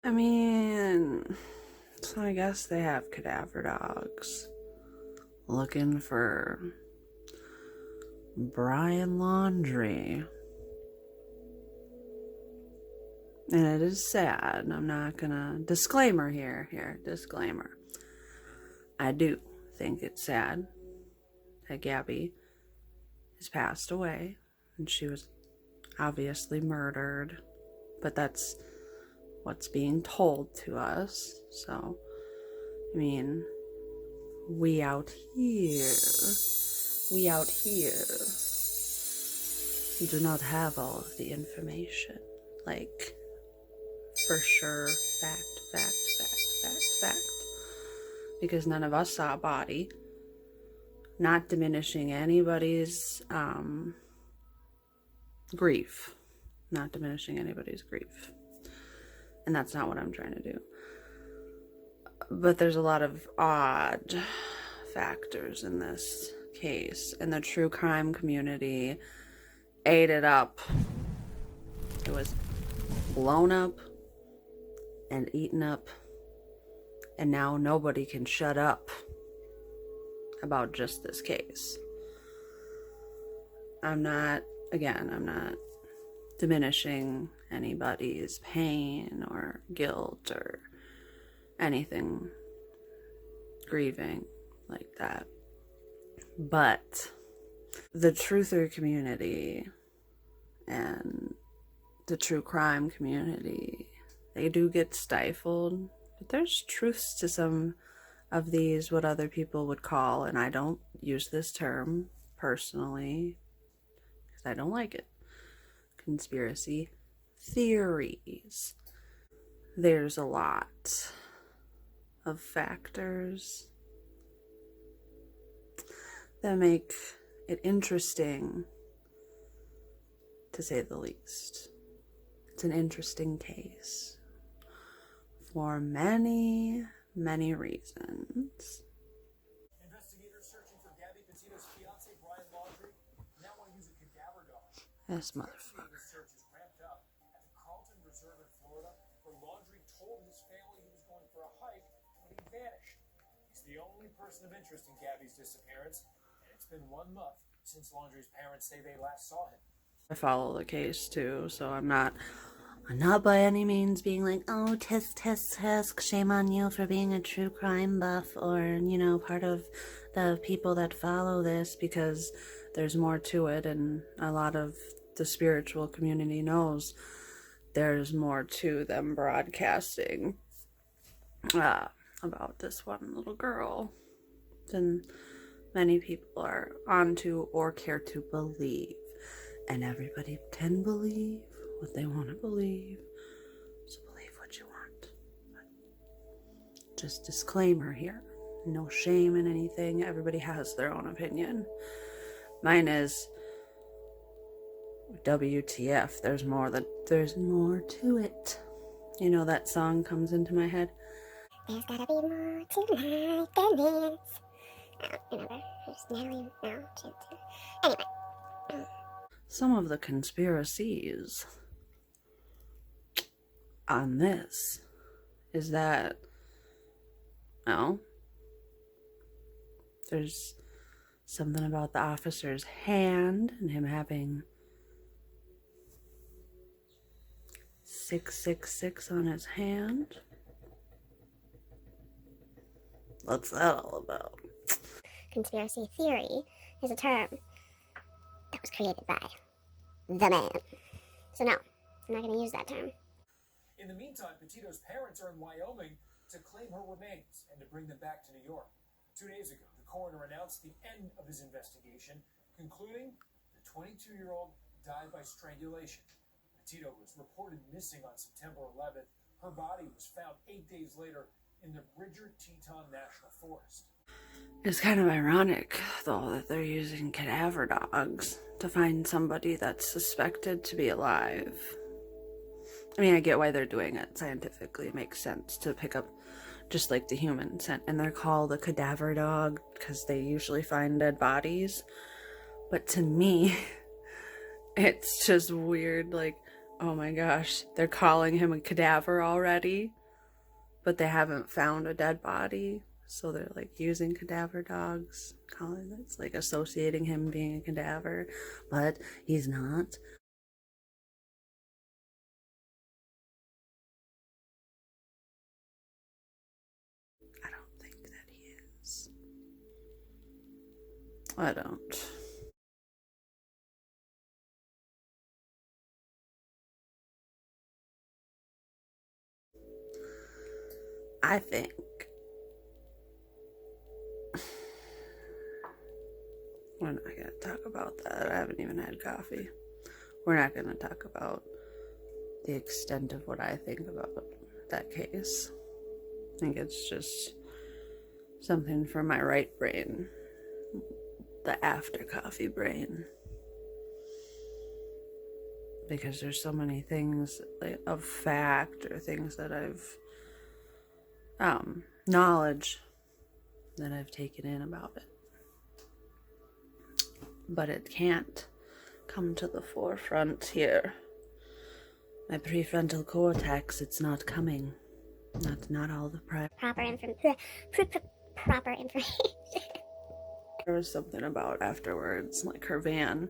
I mean, so I guess they have cadaver dogs looking for Brian Laundrie. And it is sad. I'm not gonna... Disclaimer here. Disclaimer. I do think it's sad that Gabby has passed away. And she was obviously murdered. But that's what's being told to us. So, I mean, we out here do not have all of the information. Like, for sure, fact. Because none of us saw a body. Not diminishing anybody's grief. Not diminishing anybody's grief. And that's not what I'm trying to do. But there's a lot of odd factors in this case. And the true crime community ate it up. It was blown up and eaten up. And now nobody can shut up about just this case. I'm not diminishing anybody's pain or guilt or anything grieving like that. But the truther community and the true crime community, they do get stifled. But there's truths to some of these, what other people would call, and I don't use this term personally because I don't like it, conspiracy theories. There's a lot of factors that make it interesting, to say the least. It's an interesting case for many reasons. Investigators searching for Gabby Petito's fiance, Brian Laundrie, now want to use a cadaver dog. This motherfucker. The search is ramped up at the Carlton Reserve in Florida, where Laundrie told his family he was going for a hike when he vanished. He's the only person of interest in Gabby's disappearance, and it's been 1 month since Laundrie's parents say they last saw him. I follow the case too, so I'm not by any means being like, oh, tisk, shame on you for being a true crime buff or, part of the people that follow this, because there's more to it, and a lot of the spiritual community knows there's more to them broadcasting about this one little girl than many people are onto or care to believe. And everybody can believe what they want to believe, so believe what you want. But just disclaimer here, no shame in anything. Everybody has their own opinion. Mine is WTF. There's more to it. That song comes into my head. There's gotta be more to life than this. Remember, there's Natalie now. Anyway. Some of the conspiracies on this is that, there's something about the officer's hand and him having 666 on his hand. What's that all about? Conspiracy theory is a term that was created by the man. So no, I'm not going to use that term. In the meantime, Petito's parents are in Wyoming to claim her remains and to bring them back to New York. 2 days ago, the coroner announced the end of his investigation, concluding the 22-year-old died by strangulation. Petito was reported missing on September 11th. Her body was found 8 days later in the Bridger Teton National Forest. It's kind of ironic, though, that they're using cadaver dogs to find somebody that's suspected to be alive. I mean, I get why they're doing it. Scientifically, it makes sense to pick up just like the human scent. And they're called a cadaver dog because they usually find dead bodies. But to me, it's just weird. Like, oh my gosh, they're calling him a cadaver already. but they haven't found a dead body, so they're like using cadaver dogs, calling it's like associating him being a cadaver, but he's not. I don't think that he is. I don't. I think we're not going to talk about that. I haven't even had coffee. We're not going to talk about the extent of what I think about that case. I think it's just something for my right brain, the after coffee brain. Because there's so many things of fact or things that I've knowledge that I've taken in about it, but it can't come to the forefront here. My prefrontal cortex, it's not coming. Not all the proper information. There was something about afterwards, like her van,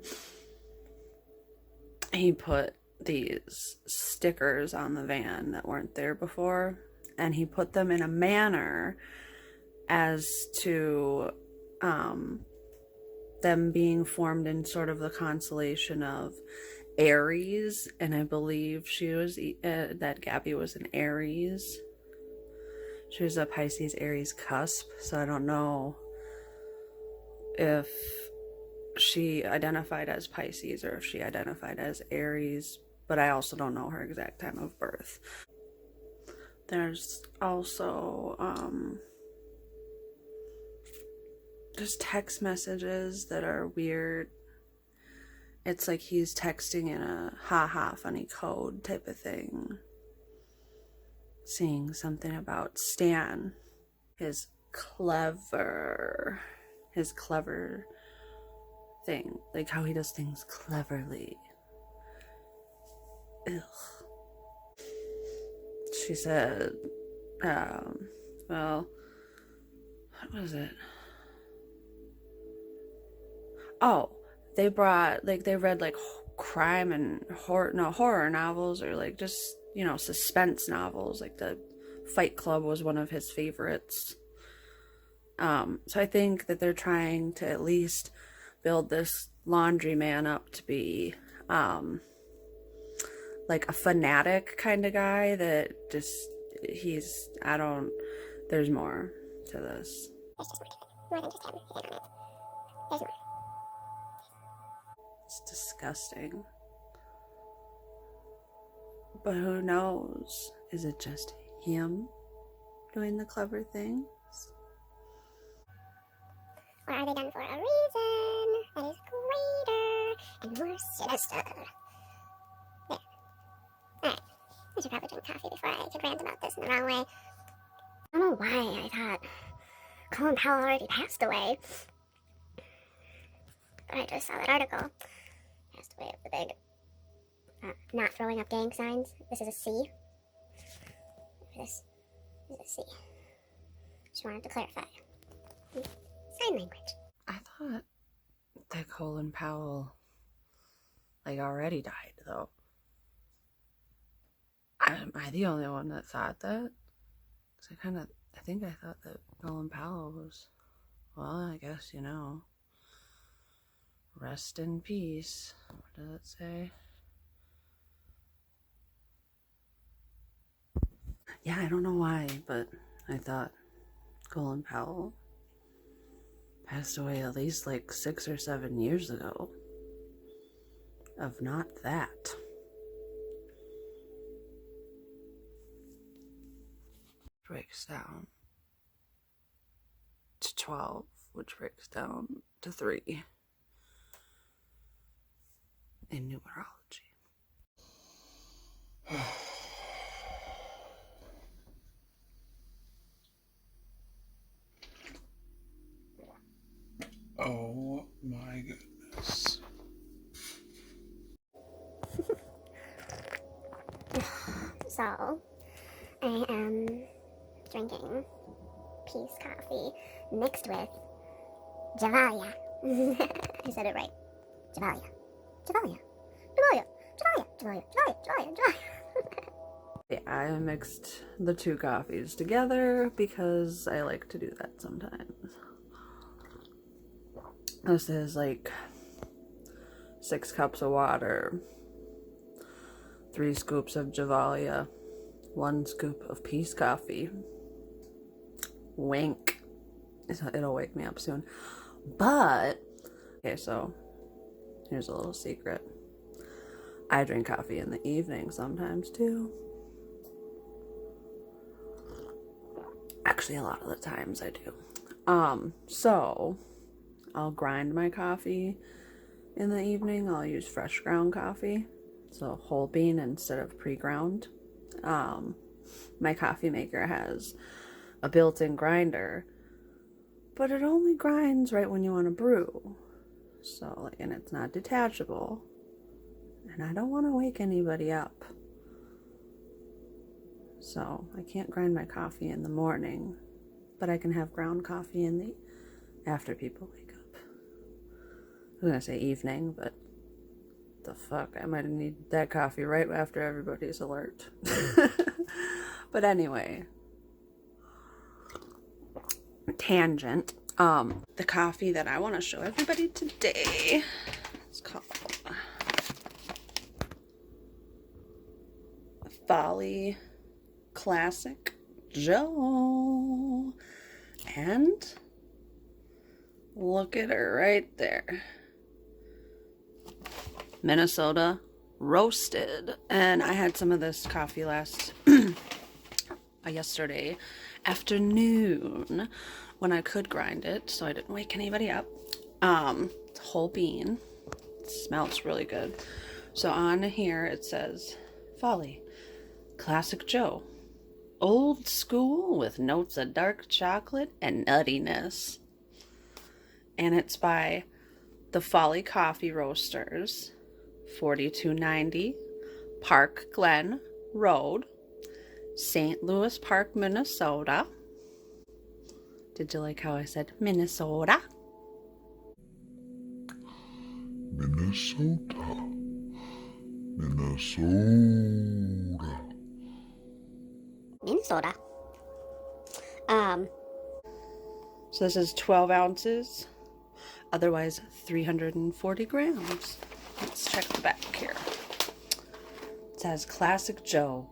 he put these stickers on the van that weren't there before, and he put them in a manner as to them being formed in sort of the constellation of Aries, and I believe she was that Gabby was an Aries. She was a Pisces Aries cusp, so I don't know if she identified as Pisces or if she identified as Aries, but I also don't know her exact time of birth. There's also just text messages that are weird. It's like he's texting in a haha funny code type of thing. Seeing something about Stan, his clever thing, like how he does things cleverly. Ugh. She said, well, what was it? Oh, they read like crime and horror novels, or like just, suspense novels. Like the Fight Club was one of his favorites. So I think that they're trying to at least build this Laundrie man up to be like a fanatic kind of guy that just there's more to this. More than just him. There's more. It's disgusting. But who knows? Is it just him doing the clever things? Or are they done for a reason that is greater and more sinister? There. Alright. I should probably drink coffee before I could rant about this in the wrong way. I don't know why I thought Colin Powell already passed away. But I just saw that article. Passed away of the big not throwing up gang signs. This is a C. This is a C. Just wanted to clarify. Sign language. I thought that Colin Powell already died, though. Am I the only one that thought that? Because I think I thought that Colin Powell was, well, I guess, rest in peace. What does it say? Yeah, I don't know why, but I thought Colin Powell passed away at least 6 or 7 years ago. Of not that. Breaks down to 12, which breaks down to 3 in numerology. Oh my goodness. So, I am drinking peace coffee mixed with Javalia. I said it right. Javalia. Javalia. Javalia. Javalia. Javalia. Javalia. Javalia. Javalia. Yeah, I mixed the two coffees together because I like to do that sometimes. This is like 6 cups of water, 3 scoops of Javalia, 1 scoop of peace coffee. Wink. It'll wake me up soon. But, okay, so here's a little secret. I drink coffee in the evening sometimes too. Actually, a lot of the times I do. So I'll grind my coffee in the evening. I'll use fresh ground coffee, so whole bean instead of pre-ground. My coffee maker has a built-in grinder, but it only grinds right when you want to brew. So, and it's not detachable, and I don't want to wake anybody up. So I can't grind my coffee in the morning, but I can have ground coffee in the after people wake up. I was gonna say evening, but the fuck, I might need that coffee right after everybody's alert. But anyway, tangent. The coffee that I want to show everybody today is called Folly Classic Joe, and look at her right there, Minnesota roasted. And I had some of this coffee yesterday afternoon when I could grind it, so I didn't wake anybody up. It's whole bean. It smells really good. So on here it says Folly Classic Joe, old school with notes of dark chocolate and nuttiness. And it's by the Folly Coffee Roasters, 4290 Park Glen Road, St. Louis Park, Minnesota. Did you like how I said Minnesota? Minnesota. Minnesota. Minnesota. So this is 12 ounces, otherwise 340 grams. Let's check the back here. It says Classic Joe,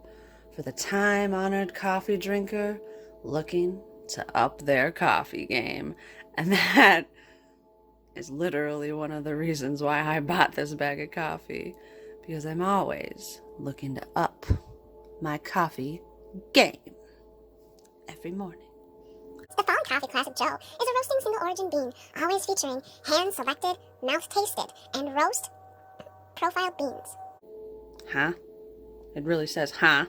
for the time-honored coffee drinker looking to up their coffee game. And that is literally one of the reasons why I bought this bag of coffee, because I'm always looking to up my coffee game every morning. The Folly Coffee Classic Joe is a roasting single origin bean, always featuring hand-selected, mouth-tasted, and roast profile beans. Huh? It really says, huh?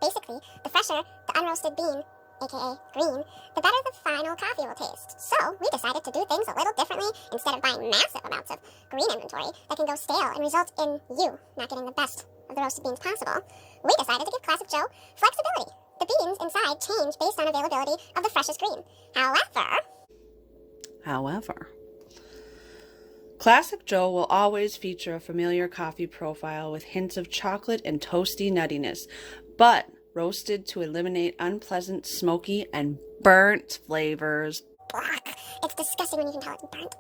Basically, the fresher the unroasted bean, aka green, the better the final coffee will taste. So, we decided to do things a little differently. Instead of buying massive amounts of green inventory that can go stale and result in you not getting the best of the roasted beans possible, we decided to give Classic Joe flexibility. The beans inside change based on availability of the freshest green. However, Classic Joe will always feature a familiar coffee profile with hints of chocolate and toasty nuttiness, but roasted to eliminate unpleasant, smoky, and burnt flavors. Black. It's disgusting when you can tell it's burnt.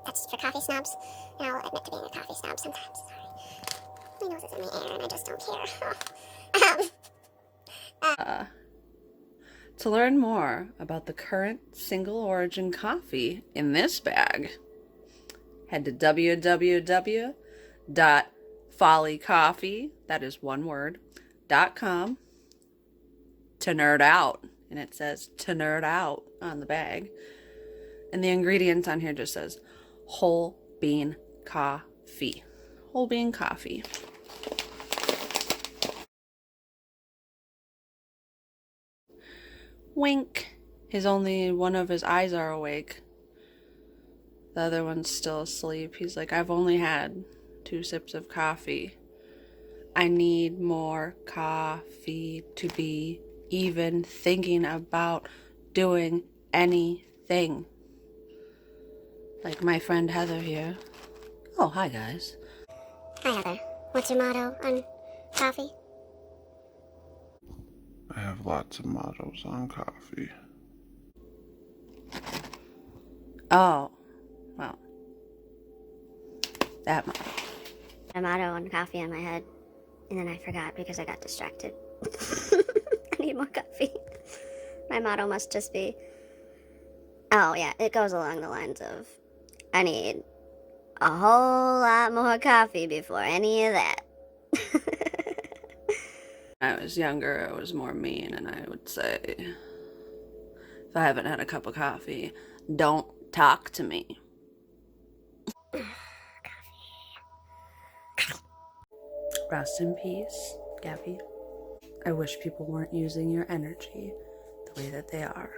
That's for coffee snobs, and I'll admit to being a coffee snob sometimes. Sorry. My nose is in the air, and I just don't care. To learn more about the current single origin coffee in this bag, head to www.follycoffee, that is one word, .com, to nerd out. And it says to nerd out on the bag. And the ingredients on here just says whole bean coffee. Whole bean coffee. Wink. Only one of his eyes are awake. The other one's still asleep. He's like, I've only had 2 sips of coffee. I need more coffee to be even thinking about doing anything. Like my friend Heather here. Oh, hi guys. Hi, Heather. What's your motto on coffee? I have lots of mottos on coffee. Oh, well. That motto. A motto on coffee in my head, and then I forgot because I got distracted. I need more coffee. My motto must just be, oh yeah, it goes along the lines of, I need a whole lot more coffee before any of that. When I was younger, I was more mean, and I would say, if I haven't had a cup of coffee, don't talk to me. Rest in peace, Gabby. I wish people weren't using your energy the way that they are.